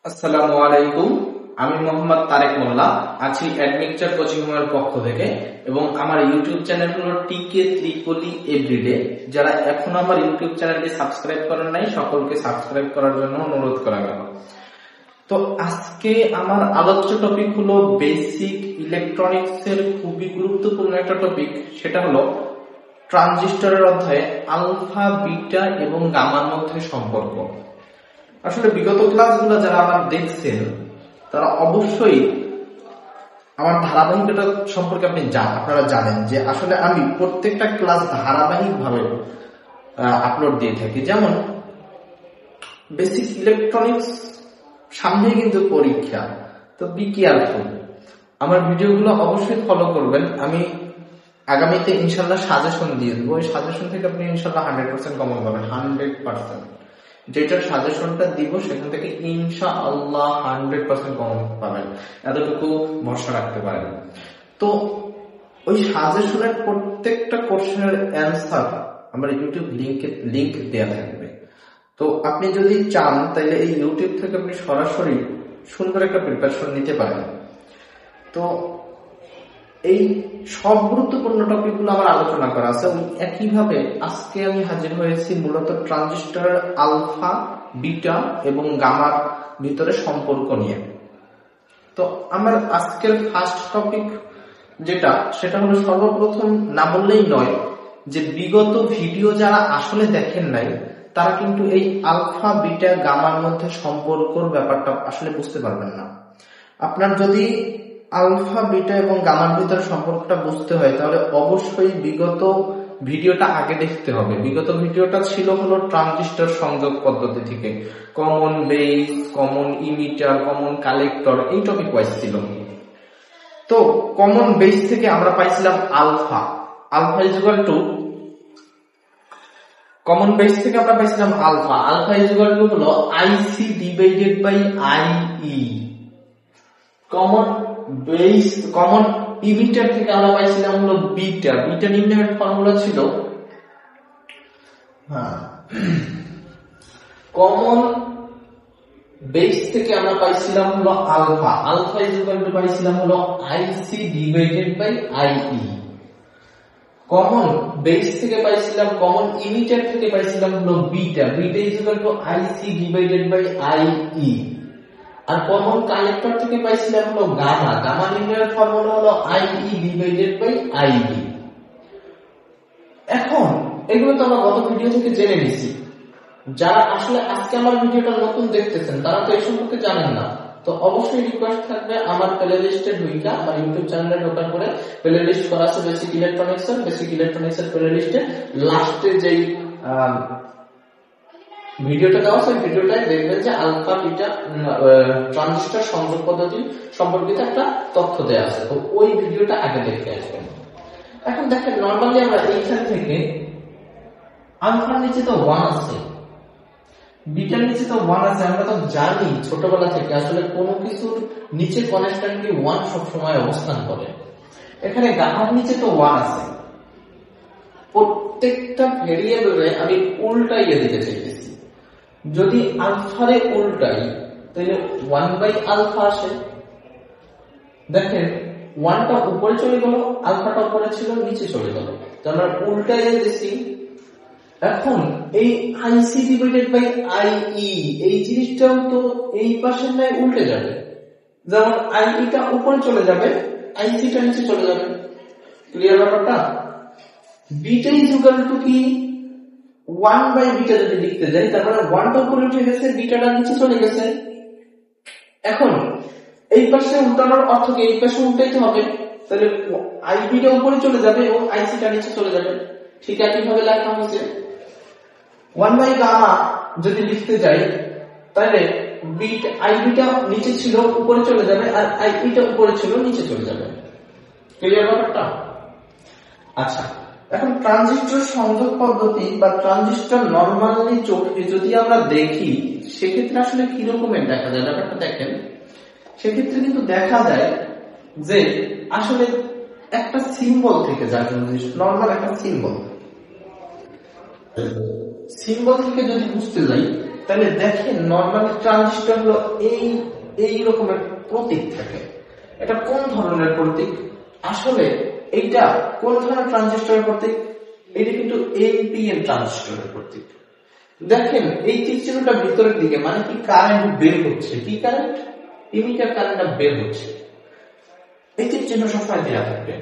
আসসালামু আলাইকুম। আমি মোহাম্মদ তারেক মোল্লা, আছি অ্যাডমিকচার কোচিং এর পক্ষ থেকে এবং আমার ইউটিউব চ্যানেল হলো টিকে ত্রিপলি এভরিডে। যারা এখন আমার ইউটিউব চ্যানেলটি সাবস্ক্রাইব করেন নাই, সকলকে সাবস্ক্রাইব করার জন্য অনুরোধ করা গেল। তো আজকে আমার আলোচ্য টপিক হলো বেসিক ইলেকট্রনিক্স এর খুবই গুরুত্বপূর্ণ একটা টপিক, সেটা হলো ট্রানজিস্টরের অধ্যায়ে আলফা, বিটা এবং গামার মধ্যে সম্পর্ক। আসলে বিগত ক্লাসগুলো যারা আমার দেখছেন তারা অবশ্যই আমার ধারাবাহিকতা সম্পর্কে আপনারা জানেন যে আসলে আমি প্রত্যেকটা ক্লাস ধারাবাহিকভাবে আপলোড দিয়ে থাকি। যেমন বেসিক ইলেকট্রনিক্স, সামনে কিন্তু পরীক্ষা, তো বি কেয়ারফুল। আমার ভিডিওগুলো অবশ্যই ফলো করবেন। আমি আগামীতে ইনশাল্লাহ সাজেশন দিয়ে দেবো, ওই সাজেশন থেকে আপনি ইনশাল্লাহ 100% কমন পাবেন। 100% যেটার সাজেশনটা দিব সেখান থেকে ইনশাআল্লাহ 100% কমন পাবেন, এতটুকু ভরসা রাখতে পারেন। তো ওই সাজেশনের প্রত্যেকটা কোশ্চেনের অ্যান্সার আমার ইউটিউব লিংক দেওয়া থাকবে। তো আপনি যদি চান তাহলে এই ইউটিউব থেকে আপনি সরাসরি সুন্দর একটা প্রিপারেশন নিতে পারেন। তো এই সব গুরুত্বপূর্ণ টপিকগুলো আমার আলোচনা করা আছে। একইভাবে আজকে আমি হাজির হয়েছি মূলত ট্রানজিস্টরের আলফা, বিটা এবং গামার ভিতরে সম্পর্ক নিয়ে। তো আমার আজকের ফার্স্ট টপিক সেটা হলো, সর্বপ্রথম না বললেই নয় যে বিগত ভিডিও যারা আসলে দেখেন নাই তারা কিন্তু এই আলফা, বিটা, গামার মধ্যে সম্পর্কর ব্যাপারটা আসলে বুঝতে পারবেন না। আপনার যদি আলফা, বিটা এবং গামার ভিতরে সম্পর্কটা বুঝতে হয় তাহলে অবশ্যই বিগত ভিডিওটা আগে দেখতে হবে। বিগত ভিডিওটা ছিল হলো ট্রানজিস্টর সংযোগ পদ্ধতি থেকে, common base, common emitter, common collector, এই টপিক ওয়াইজ ছিল। তো কমন বেস থেকে আমরা পাইছিলাম alpha. Alpha is equal to, common base থেকে আমরা পাইছিলাম alpha. Alpha is equal to হলো IC divided by IE. Common emitter থেকে আমরা পাইছিলাম হলো বিটা। বিটা নির্ণয়ের ফর্মুলা ছিল, কমন বেস থেকে আমরা পাইছিলাম হলো alpha. Alpha is equal to পাইছিলাম হলো IC divided by IE. Common base থেকে পাইছিলাম, কমন ইমিটার থেকে পাইছিলাম হলো beta. Beta is equal to IC divided by IE. আর কমন কালেক্টর থেকে পাইছিলাম হলো গামা। গামা নির্ণয়ের ফর্মুলা হলো আইই ডিভাইডেড বাই আইডি। এখন এগুলো তো আমরা গত ভিডিও থেকে জেনে নিছি। যারা আসলে আজকে আমার ভিডিওটা নতুন দেখতেছেন তারা তো এই সম্পর্কে জানেন না। তো অবশ্যই রিকোয়েস্ট থাকবে আমার প্লে লিস্টে ঢুইকা, আমার ইউটিউব চ্যানেলে ঢোকার পরে প্লে লিস্ট করা আছে বেসিক ইলেকট্রনিক্স এর প্লে লিস্টে লাস্টে যেই ভিডিওটা দেওয়া আছে, ভিডিওটায় দেখবেন যে আলফা, বিটা, ট্রানজিস্টর সংযোগ পদ্ধতি সম্পর্কিত একটা তথ্য দেওয়া আছে। তো ওই ভিডিওটা আগে দেখে আসবেন। এখন দেখেন, নর্মালি আমরা এইখান থেকে আলফার নিচে তো 1 আছে, বিটার নিচে তো 1 আছে। আমরা তো জানি ছোটবেলা থেকে আসলে কোনো কিছুর নিচে কনস্ট্যান্টলি 1 সবসময় অবস্থান করে। এখানে গামার নিচে তো 1 আছে। প্রত্যেকটা ভেরিয়েবলে আমি উল্টাইয়ে দিতে চাইতেছি। যদি আলফারে উল্টাই তাহলে 1 বাই আলফা আসে। দেখেন 1টা উপরে চলে গেল, আলফাটা উপরে ছিল, নিচে চলে গেল। তো আমরা উল্টাইয়ে দিছি। এখন এই আইসি ডিভাইডেড বাই আইই, এই জিনিসটাও তো এই পাশের নাই উল্টে যাবে। যেমন আইইটা উপরে চলে যাবে, আইসিটা নিচে চলে যাবে। ক্লিয়ার ব্যাপারটা? বিটা ইজ ইকুয়াল টু কি, 1 বাই বিটা যদি লিখতে যাই, তারপরে 1টা উপরে উঠে গেছে, বিটাটা নিচে চলে গেছে। এখন এই পাশে উল্টানোর অর্থ কি, এই পাশে উল্টাইতে হবে। তাহলে আইবিটা উপরে চলে যাবে এবং আইসিটা নিচে চলে যাবে। ঠিক একইভাবে লেখা হয়েছে 1 বাই গামা যদি লিখতে যাই তাহলে আইবিটা নিচে ছিল উপরে চলে যাবে, আর আইবিটা উপরে ছিল নিচে চলে যাবে। ক্লিয়ার ব্যাপারটা? আচ্ছা, এখন ট্রানজিস্টর সংযোগ পদ্ধতি বা ট্রানজিস্টর নরমালি চোখে যদি আমরা দেখি সেক্ষেত্রে আসলে কি রকমের দেখা যায় ব্যাপারটা দেখেন। সেক্ষেত্রে কিন্তু দেখা যায় যে আসলে একটা সিম্বল থেকে যায়, নরমাল একটা সিম্বল থেকে যদি বুঝতে যাই তাহলে দেখেন নরমালি ট্রানজিস্টর হলো এই রকমের প্রতীক থাকে। এটা কোন ধরনের প্রতীক? আসলে এইটা কোন ধরনের ট্রানজিস্টরের প্রতীক? এটা কিন্তু এনপিএন ট্রানজিস্টরের প্রতীক। দেখেন এই তীর চিহ্নটা ভিতরের দিকে, মানে কি কারেন্ট বের হচ্ছে। কি কারেন্ট? ইমিটার কারেন্টটা বের হচ্ছে। এই তীর চিহ্ন সবসময় দেওয়া থাকবে।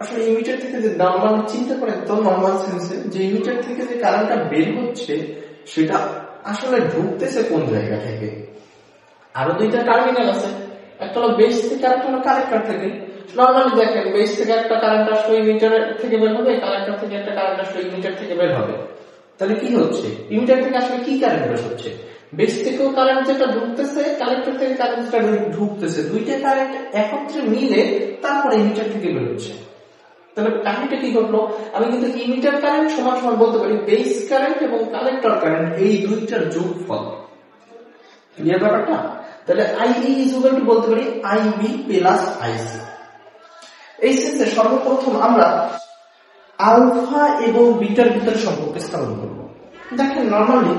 আসলে ইমিটার থেকে যে নরমাল চিন্তা করেন তো, নরমাল সেন্সে যে ইমিটার থেকে যে কারেন্টটা বের হচ্ছে সেটা আসলে ঢুকতেছে কোন জায়গা থেকে? আরো দুইটা টার্মিনাল আছে, একটা হলো বেস থেকে আর একটা হলো কালেক্টর থেকে। নরমালি দেখেন বেস থেকে একটা কারেন্ট আসলে ইমিটার থেকে বের হবে, কালেক্টর থেকে একটা কারেন্ট আসলে ইমিটার থেকে বের হবে। তাহলে কি হচ্ছে? ইমিটার থেকে আসলে কি কারেন্ট বের হচ্ছে? বেস থেকেও কারেন্ট যেটা ঢুকতেছে, কালেক্টর থেকে কারেন্ট যেটা ঢুকতেছে, দুইটা কারেন্ট একত্রে মিলে তারপরে ইমিটার থেকে বের হচ্ছে। তাহলে কাহিনীটা কি ঘটলো? আমি কিন্তু ইমিটার কারেন্ট সমান সমান বলতে পারি বেস কারেন্ট এবং কালেক্টর কারেন্ট এই দুইটার যোগফল। ক্লিয়ার ব্যাপারটা? তাহলে আইই ইজ ইকুয়াল টু বলতে পারি আইবি প্লাস আইসি। এই সেন্সে সর্বপ্রথম আমরা আলফা এবং বিটার ভিতরে সম্পর্ক স্থাপন করব। দেখেন নরমালি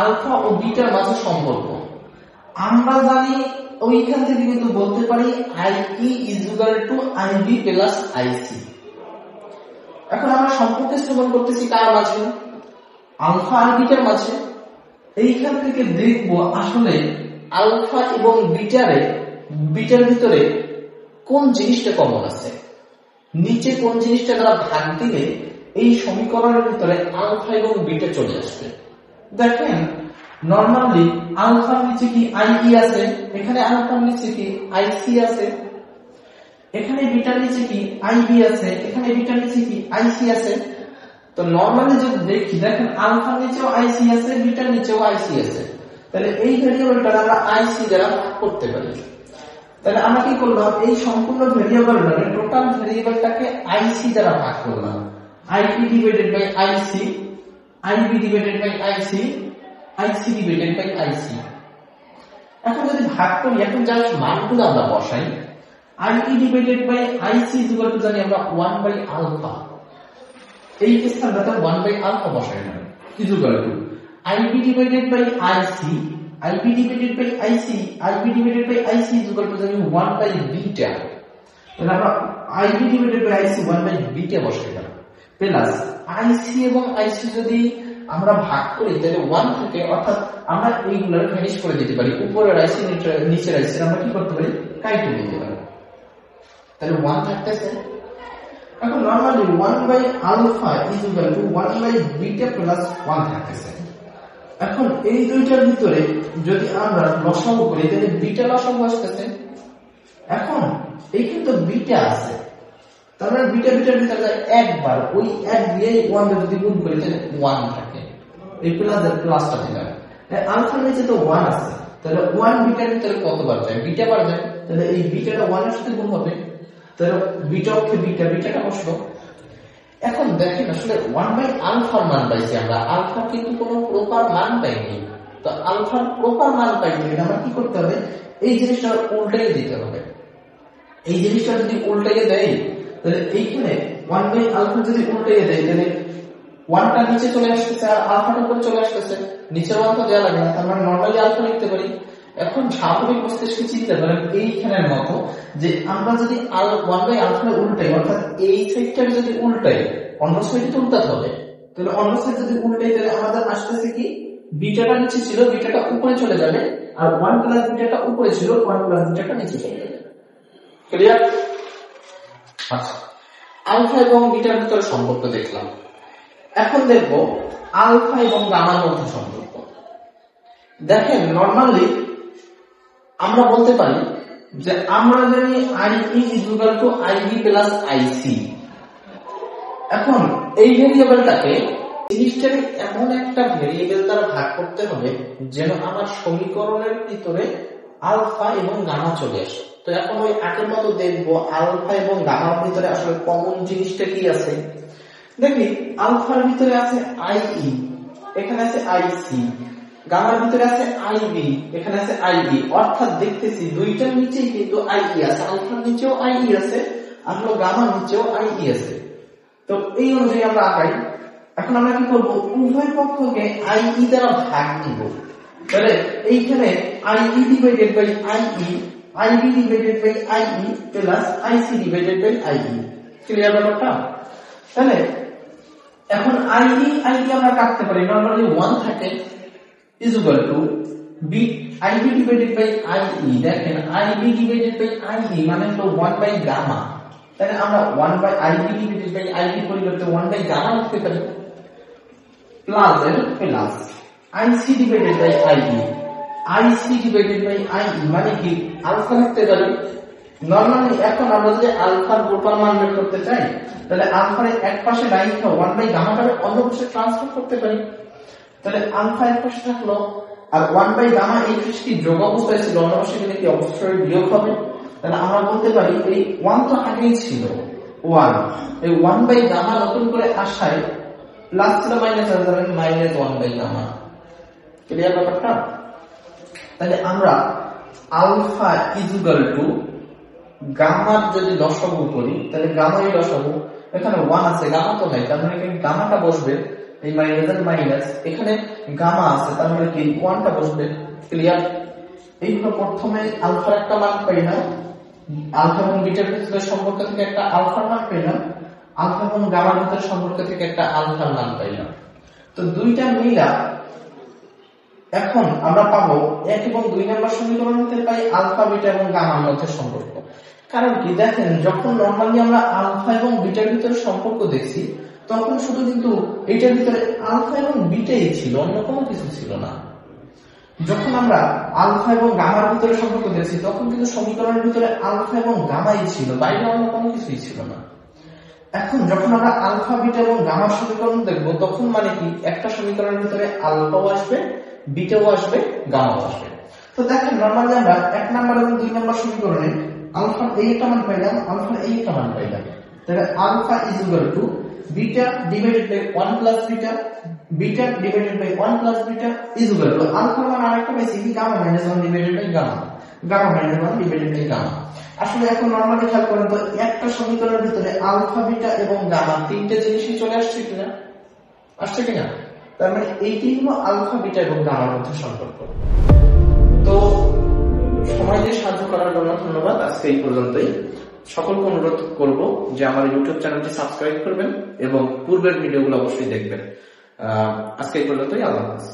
আলফা ও বিটার মাঝে সম্পর্ক আমরা জানি, ওইখান থেকে কিন্তু বলতে পারি IE is equal to IB plus IC. এখন আমরা সম্পর্ক স্থাপন করতেছি কার মাঝে? আলফা আর বিটার মাঝে। এইখান থেকে দেখব আসলে আলফা এবং বিটার ভিতরে কোন জিনিসটা কমন আছে। নিচে কোন জিনিসটা দ্বারা ভাগ দিলে এই সমীকরণের ভিতরে আলফা এবং বিটা চলে আসবে। দেখেন নরমালি আলফার নিচে কি আইই আছে, এখানে আলফার নিচে কি আইসি আছে, এখানে বিটার নিচে কি আইবি আছে, এখানে বিটার নিচে কি আইসি আছে। তো নরমালি যদি দেখি, দেখেন আলফার নিচেও আইসি আছে, বিটার নিচেও আইসি আছে। তাহলে এই ভেরিয়েবলটা আমরা আইসি দ্বারা ভাগ করতে পারি। তাহলে আমরা কি করলাম? এই সম্পূর্ণ ভেরিয়েবলটাকে, টোটাল ভেরিয়েবলটাকে আইসি দ্বারা ভাগ করলাম। IP divided by IC, IB divided by IC, IC divided by IC. এখন যদি ভাগ করি, এখন জাস্ট মানগুলো আমরা বসাই। IP divided by IC is equal to জানি আমরা 1 বাই আলফা। এই স্থানটাতে 1 বাই আলফা বসাই না, is equal to IP divided by IC, IP divided by IC, IP divided by IC is equal to জানি 1 বাই বিটা। তাহলে আমরা IP divided by IC 1 by beta বসাই না, প্লাস আইসি এবং আইসি যদি আমরা ভাগ করি তাহলে 1 থাকে, অর্থাৎ আমরা এইগুলো ফিনিশ করে দিতে পারি। উপরের আইসি নিচের আইসি আমরা কি করতে পারি? কাইটে নিতে পারি। তাহলে 1 থাকতেছে। এখন normally 1 by alpha is equal to 1 by beta plus 1 থাকতেছে। এখন এই দুইটার ভিতরে যদি আমরা লসাগু করি তাহলে বিটা লসাগু আসতেছে। এখন এই কিন্তু বিটা আছে, তার মানে বিটার ভিতরে একবার ওই এক দিয়ে 1 যদি গুণ করি তাহলে 1 থাকে, এই প্লাসটা দিলাম। আলফার নিচে তো 1 আছে, তাহলে 1 বিটার ভিতরে কতবার যায়? বিটা বার যায়। তাহলে এই বিটাটা 1 এর সাথে গুণ হবে, তাহলে বিটা অক্ষে বিটাটা বসলো। এখন দেখেন আসলে 1 বাই আলফার মান পাইছি আমরা, আলফা কিন্তু কোনো প্রপার মান পাইনি। তো আলফার প্রপার মান পাইতে গেলে আমরা কি করতে হবে? এই জিনিসটা উল্টাইয়ে দিতে হবে। এই জিনিসটা যদি উল্টাইয়ে দেয় তাহলে এইখানে 1 বাই আলফা যদি উল্টাইয়ে দেয় তাহলে 1টা নিচে চলে আসতেছে আর আলফাটা উপরে চলে আসতেছে। নিচের 1 তো দেওয়া লাগে না, আমরা নরমালি আলফা লিখতে পারি। এখন স্বাভাবিক মস্তিষ্কে চিন্তা করেন এইখানের মতো যে আমরা যদি 1 বাই আলফা উল্টাই, অর্থাৎ এই সাইডটাকে যদি উল্টাই অন্য সাইডে তো উল্টাতে হবে। তাহলে অন্য সাইড যদি উল্টাই তাহলে আমাদের আসতেছে কি? বিটাটা নিচে ছিল, বিটাটা উপরে চলে যাবে, আর 1 প্লাস বিটাটা উপরে ছিল, 1 প্লাস বিটাটা নিচে চলে যাবে। ক্লিয়ার? আচ্ছা, আলফা এবং বিটার ভিতরে সম্পর্ক দেখলাম। এখন দেখব আলফা এবং গামার মধ্যে সম্পর্ক। দেখেন নরমালি আমরা বলতে পারি যে আমরা জানি IE is equal to IB plus IC. এখন এই ভেরিয়েবলটাকে জিনিসটাকে এমন একটা ভেরিয়েবল দ্বারা ভাগ করতে হবে যেন আমার সমীকরণের ভিতরে আলফা এবং গামা চলে আসে। তো এখন ওই আগের মতো দেখবো আলফা এবং গামার ভিতরে আসলে কমন জিনিসটা কি আছে। দেখি আলফার ভিতরে আছে আইই, এখানে আছে আইসি, গামার ভিতরে আছে আইবি, এখানে আছে আইবি, অর্থাৎ দেখতেছি দুইটার নিচেই কিন্তু আইই আছে, আলফার নিচেও আইই আছে আর হলো গামার নিচেও আইই আছে। তো এই অনুযায়ী আমরা আগাই। এখন আমরা কি করবো, উভয় পক্ষকে আই দ্বারা ভাগ নিব। তাহলে এইখানে I divided by IB divided by IE plus IC divided by IE. Clear ব্যাপারটা? তাহলে এখন আইডি আমরা কাটতে পারি, নরমালি 1 থাকে is equal to B IB divided by IE. দেখেন আইবি ডিভাইডেড বাই আইই মানে হলো 1 বাই গামা। তাহলে আমরা 1 by IB divided by IE পরিবর্তে 1 বাই গামা লিখতে পারি, প্লাস এর plus IC divided by IE. IC divided by IE মানে কি আলফা লিখতে পারি। নরমালি এখন আমরা যদি আলফার গোপন মান বের করতে চাই, তাহলে আলফার এক পাশে রাখা 1 বাই গামাটাকে অন্য পাশে ট্রান্সফার করতে পারি। তাহলে আলফা এক পাশে থাকলো আর 1 বাই গামা এই পাশে যোগ অবস্থায় ছিল, অন্য পাশে গেলে কি অবশ্যই বিয়োগ হবে। তাহলে আমরা বলতে পারি এই 1 তো আগেই ছিল 1, এই 1 বাই গামা নতুন করে আসায় প্লাস ছিল মাইনাস হয়ে যাবে মাইনাস 1 বাই গামা। ক্লিয়ার ব্যাপারটা? তাহলে আমরা আলফা ইজ ইকুয়াল টু গামার যদি লসাগু করি, তাহলে গামা এই লসাগু, এখানে 1 আছে গামা তো নাই, তার মানে এখানে গামাটা বসবে এই মাইনাস মাইনাস, এখানে গামা আছে তার মানে কি 1টা বসবে। ক্লিয়ার? এইভাবে প্রথমে আলফার একটা মান পাইলাম, আলফা এবং বিটার ভিতরে সম্পর্ক থেকে একটা আলফার মান পাইলাম, আলফা এবং গামার ভিতরে সম্পর্ক থেকে একটা আলফার মান পাইলাম। তো দুইটা মিলা এখন আমরা পাবো 1 এবং 2 নম্বর সমীকরণ থেকে পাই আলফা বিটা এবং গামার মধ্যে সম্পর্ক। কারণ কি দেখেন, যখন নরমালি আমরা আলফা এবং বিটার ভিতরে সম্পর্ক দেখছি তখন শুধু কিন্তু এটার ভিতরে আলফা এবং বিটাই ছিল, অন্য কোনো কিছু ছিল না। যখন আমরা আলফা এবং গামার ভিতরে সম্পর্ক দেখছি তখন কিন্তু সমীকরণের ভিতরে আলফা এবং গামাই ছিল, বাইরে অন্য কোনো কিছুই ছিল না। এখন যখন আমরা আলফা বিটা এবং গামার সমীকরণ দেখবো তখন মানে কি একটা সমীকরণের ভিতরে আলফাও আসবে, বিটাও আসবে, গামাও আসবে। তো দেখেন নরমালি আমরা 1 নম্বর এবং 2 নম্বর সমীকরণে আলফার এই একটা মান পাইলাম, আলফার এই একটা মান পাইলাম। তাহলে alpha is equal to beta divided by 1 plus beta, beta divided by 1 plus beta is equal to আলফার মান আরেকটা পাইছি কি gamma minus 1 divided by gamma, gamma minus 1 divided by gamma. আসলে এখন নরমালি খেয়াল করেন তো একটা সমীকরণের ভিতরে আলফা বিটা এবং গামা তিনটে জিনিসই চলে আসছে কিনা, আসছে কিনা? তার মানে এইটি হলো আলফা বিটা এবং গামার মধ্যে সম্পর্ক। তো সময় দিয়ে সাহায্য করার জন্য ধন্যবাদ। আজকে এই পর্যন্তই। সকলকে অনুরোধ করব যে আমার ইউটিউব চ্যানেলটি সাবস্ক্রাইব করবেন এবং পূর্বের ভিডিওগুলো অবশ্যই দেখবেন। আজকে এই পর্যন্তই। আল্লাহ হাফেজ।